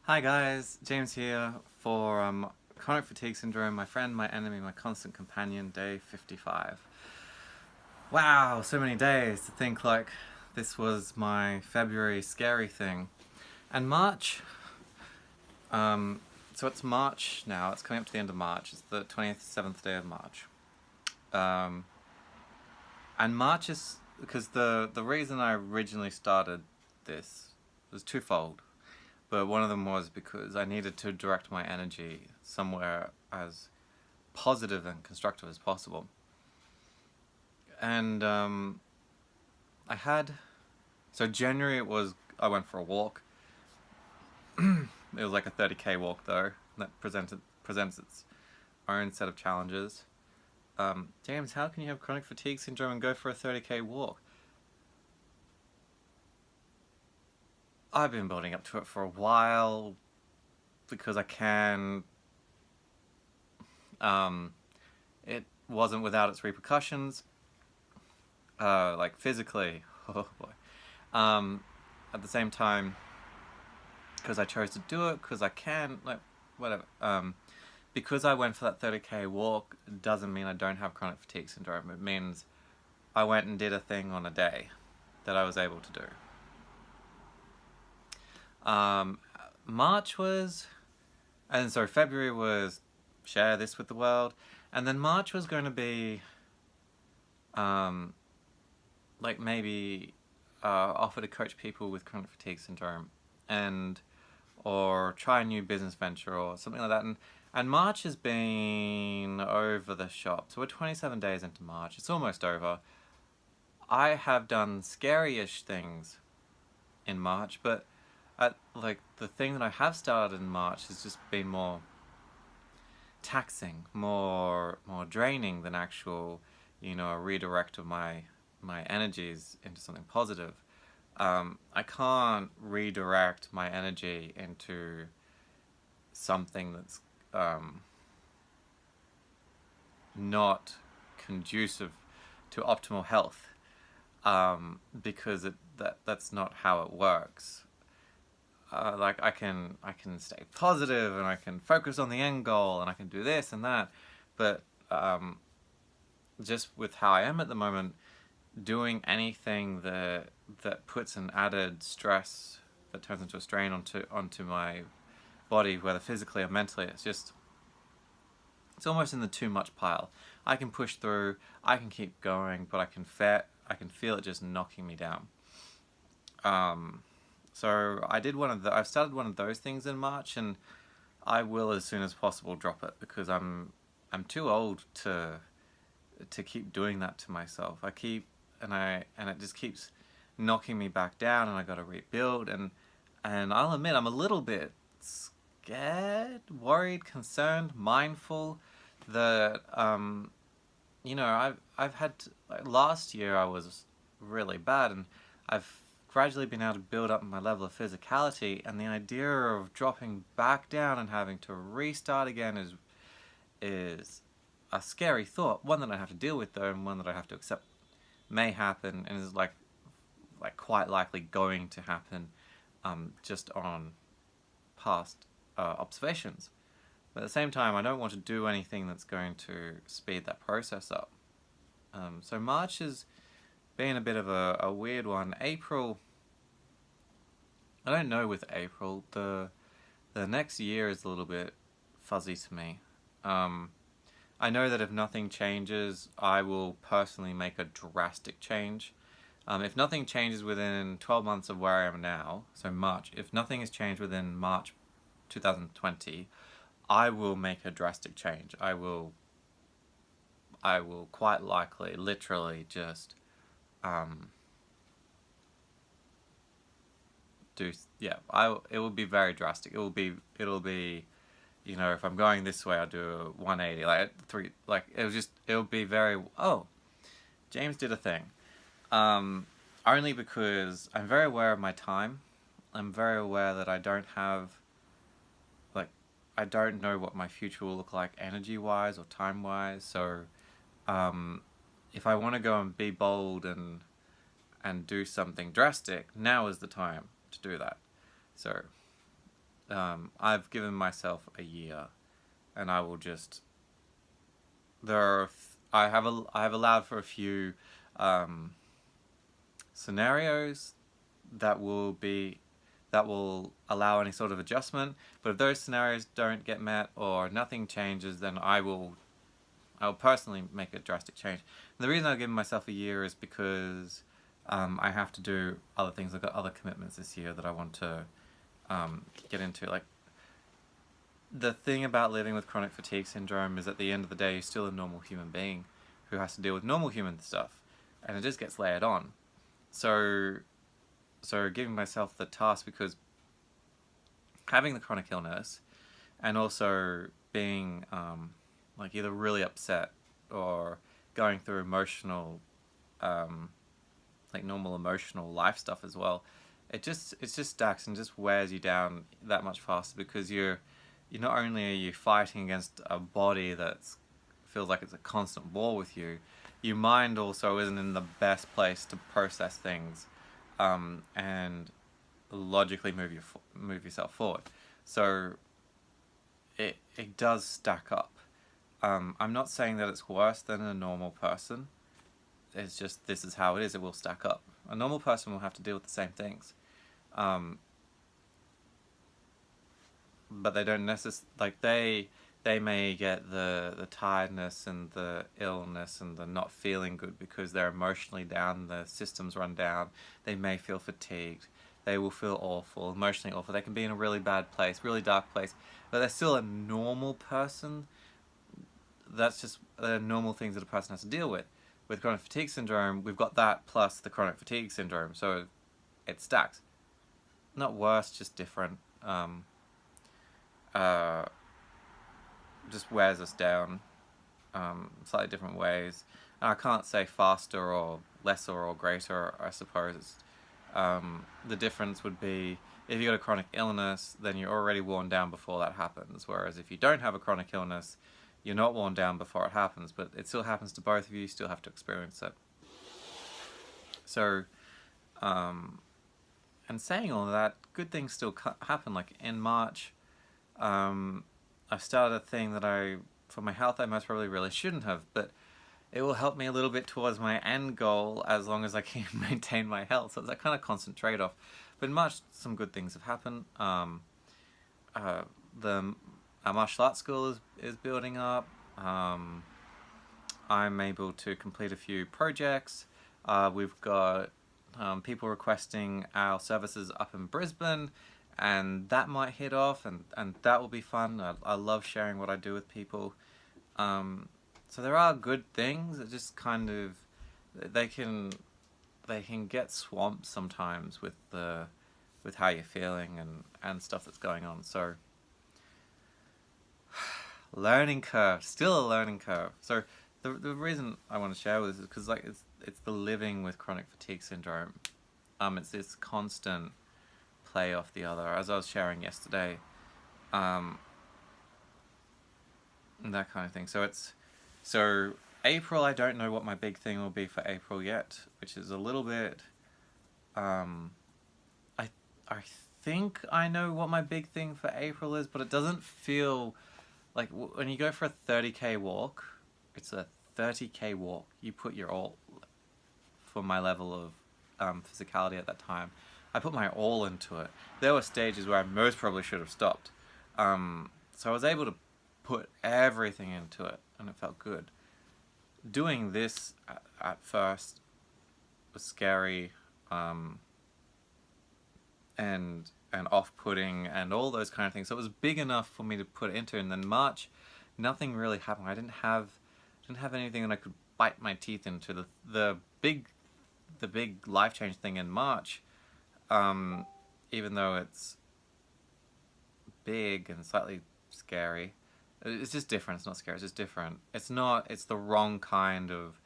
Hi guys, James here for chronic fatigue syndrome, my friend, my enemy, my constant companion, day 55. Wow, so many days to think like this was my February scary thing. And March, so it's March now, it's coming up to the end of March, it's the 27th day of March. Um, and March is, because the reason I originally started this was twofold. But one of them was because I needed to direct my energy somewhere as positive and constructive as possible. And I had, so January I went for a walk. It was like a 30k walk though, that presents its own set of challenges. James, how can you have chronic fatigue syndrome and go for a 30k walk? I've been building up to it for a while because I can. It wasn't without its repercussions, like physically. Oh boy. At the same time, because I chose to do it, because I can, like, whatever. Because I went for that 30k walk doesn't mean I don't have chronic fatigue syndrome. It means I went and did a thing on a day that I was able to do. March was, and so February was share this with the world, and then March was going to be, like maybe offer to coach people with chronic fatigue syndrome, and or try a new business venture or something like that. And March has been over the shop. So we're 27 days into March. It's almost over. I have done scary-ish things in March, but like the thing that I have started in March has just been more taxing, more draining than actual, a redirect of my energies into something positive. I can't redirect my energy into something that's not conducive to optimal health, because that's not how it works. Like I can stay positive and I can focus on the end goal and I can do this and that, but just with how I am at the moment, doing anything that puts an added stress that turns into a strain onto my body, whether physically or mentally, it's almost in the too much pile. I can push through, I can keep going, but I can feel it just knocking me down. So I've started one of those things in March, and I will as soon as possible drop it because I'm too old to keep doing that to myself. And it just keeps knocking me back down, and I got to rebuild. And I'll admit I'm a little bit scared, worried, concerned, mindful that I've had like, last year I was really bad, and I've gradually been able to build up my level of physicality, and the idea of dropping back down and having to restart again is a scary thought. One that I have to deal with though, and one that I have to accept may happen, and is like quite likely going to happen, just on past observations. But at the same time, I don't want to do anything that's going to speed that process up. So March has been a bit of a weird one. April, I don't know with April. The next year is a little bit fuzzy to me. I know that if nothing changes, I will personally make a drastic change. If nothing changes within 12 months of where I am now, so March, if nothing has changed within March 2020, I will make a drastic change. I will quite likely, literally, just it will be very drastic. It'll be if I'm going this way, I'll do a 180, it'll be very, oh, James did a thing. Only because I'm very aware of my time. I'm very aware that I don't know what my future will look like energy-wise or time-wise, so if I want to go and be bold and do something drastic, now is the time to do that. So I've given myself a year, and I will just. There are. I have allowed for a few um, scenarios that will be that will allow any sort of adjustment. But if those scenarios don't get met or nothing changes, then I will personally make a drastic change. And the reason I've given myself a year is because I have to do other things. I've got other commitments this year that I want to get into. Like, the thing about living with chronic fatigue syndrome is at the end of the day, you're still a normal human being who has to deal with normal human stuff, and it just gets layered on. So, giving myself the task, because having the chronic illness and also being like either really upset or going through emotional, like normal emotional life stuff as well, it just stacks and just wears you down that much faster, because you not only are you fighting against a body that feels like it's a constant war with you, your mind also isn't in the best place to process things, and logically move yourself forward. So it does stack up. I'm not saying that it's worse than a normal person. It's just, this is how it is. It will stack up. A normal person will have to deal with the same things. But they don't necessarily, like, they may get the tiredness and the illness and the not feeling good because they're emotionally down, the system's run down, they may feel fatigued, they will feel awful, emotionally awful, they can be in a really bad place, really dark place, but they're still a normal person. That's just the normal things that a person has to deal with. With chronic fatigue syndrome, we've got that plus the chronic fatigue syndrome, so it stacks. Not worse, just different. Just wears us down, slightly different ways. And I can't say faster or lesser or greater, I suppose. The difference would be, if you've got a chronic illness, then you're already worn down before that happens. Whereas if you don't have a chronic illness, you're not worn down before it happens, but it still happens to both of you. You still have to experience it. So, and saying all of that, good things still happen. Like in March, I've started a thing that for my health, I most probably really shouldn't have, but it will help me a little bit towards my end goal as long as I can maintain my health. So it's that kind of constant trade-off. But in March, some good things have happened. Our martial arts school is building up. I'm able to complete a few projects. We've got people requesting our services up in Brisbane, and that might hit off, and that will be fun. I love sharing what I do with people. So there are good things. It just kind of, they can get swamped sometimes with how you're feeling and stuff that's going on. So learning curve, still a learning curve. So the reason I want to share with this is because, like, it's the living with chronic fatigue syndrome. It's this constant play off the other, as I was sharing yesterday, and that kind of thing. So April, I don't know what my big thing will be for April yet, which is a little bit. I think I know what my big thing for April is, but it doesn't feel like, when you go for a 30k walk, it's a 30k walk. You put your all, for my level of physicality at that time, I put my all into it. There were stages where I most probably should have stopped. So I was able to put everything into it, and it felt good. Doing this at first was scary, and off-putting and all those kind of things. So it was big enough for me to put it into. And then March, nothing really happened. I didn't have anything that I could bite my teeth into. The big life change thing in March, even though it's big and slightly scary, it's just different. It's not scary. It's just different. It's the wrong kind of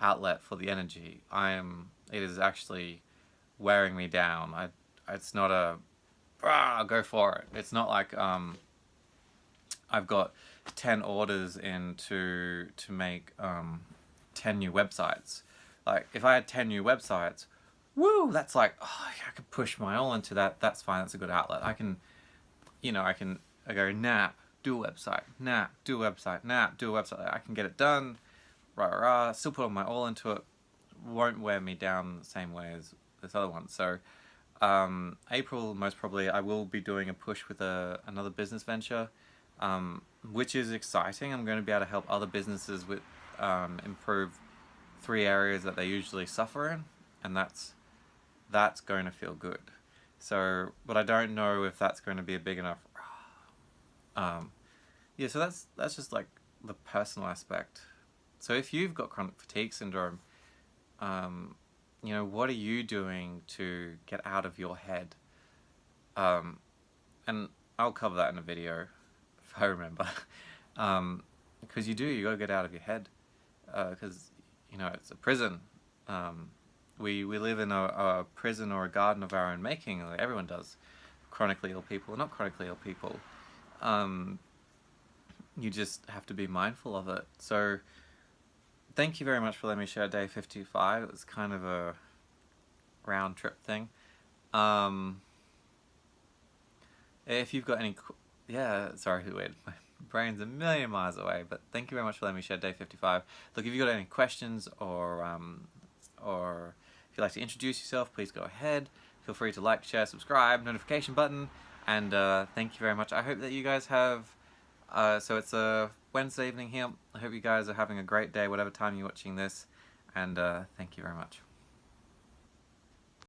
outlet for the energy. It is actually wearing me down. It's not go for it. It's not like I've got 10 orders in to make 10 new websites. Like, if I had 10 new websites, woo, that's like, oh, I could push my all into that. That's fine. That's a good outlet. I can I go nap, do a website, nap, do a website, nap, do a website. I can get it done, still put my all into it, won't wear me down the same way as this other one. So April, most probably, I will be doing a push with another business venture, which is exciting. I'm going to be able to help other businesses with improve 3 areas that they usually suffer in, and that's going to feel good. So, but I don't know if that's going to be a big enough. Yeah, so that's just like the personal aspect. So if you've got chronic fatigue syndrome, what are you doing to get out of your head? And I'll cover that in a video if I remember. Because you got to get out of your head. Because it's a prison. We live in a prison or a garden of our own making, like everyone does. Chronically ill people, not chronically ill people. You just have to be mindful of it. So thank you very much for letting me share day 55. It was kind of a round trip thing. If you've got any... sorry, wait. My brain's a million miles away, but thank you very much for letting me share day 55. Look, if you've got any questions or if you'd like to introduce yourself, please go ahead. Feel free to like, share, subscribe, notification button, and thank you very much. I hope that you guys have... so it's a Wednesday evening here. I hope you guys are having a great day, whatever time you're watching this, and thank you very much.